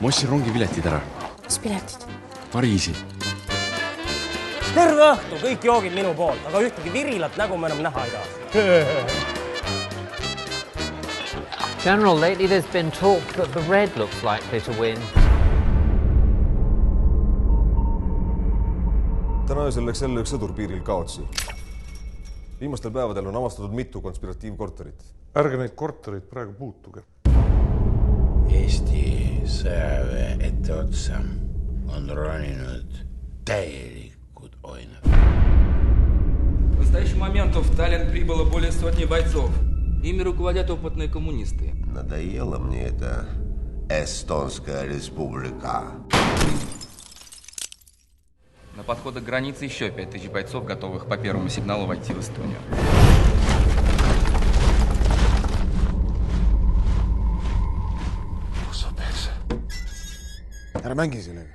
Ma ostsin rongipiletid ära. Mis piletid? Pariisi. Terve õhtu, kõik joogid minu poolt, aga ühtegi virilat nägu me enam näha ei taha. General, lately there's been talk that the Red looks likely to win. Täna öösel läks jälle üks sõdur piiril kaotsi. Viimastel päevadel on avastatud mitu konspiratiivkorterit. Ärge neid korterid praegu puutuge. Eesti sõjaväe etteotsa on roninud täielikud oinad. В настоящий момент в Таллин прибыло более сотни бойцов. Ими руководят опытные коммунисты. Надоела мне эта Эстонская республика. На подходах к границе еще 5000 бойцов, готовых по первому сигналу войти в Эстонию. Ära mängi sellega.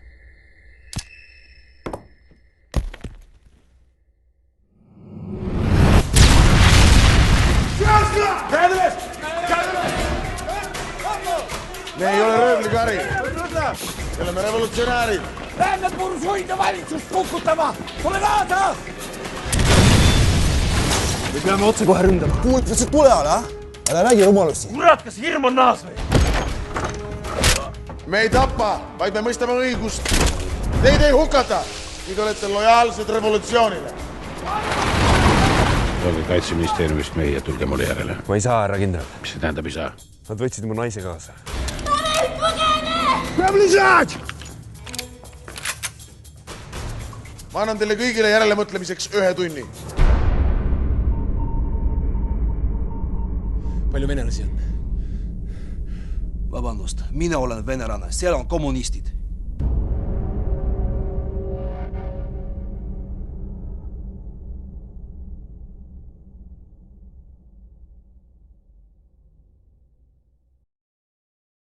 Me ei ole röövlikari. Me oleme revolutsionäärid. Lääned bursuide valitsust kukutama! Tule kaasa! Me peame otse kohe ründama. Kuulutlased tule ala, ära räägi rumalusi. Kurat, kas hirm on naas või? Me ei tapa, vaid me mõistame õigust. Teid ei hukata. Nüüd olete lojaalsed revolutsioonile. Olge Kaitseministeeriumist meie ja tulge mulle järele. Ma ei saa, härra kindral. Mis see tähendab ei saa? Nad võtsid mu naise kaasa. Peab lisad! Ma annan teile kõigile järele mõtlemiseks 1 tunni. Palju venelasi on? Vabandust, mina olen venelane, seal on kommunistid.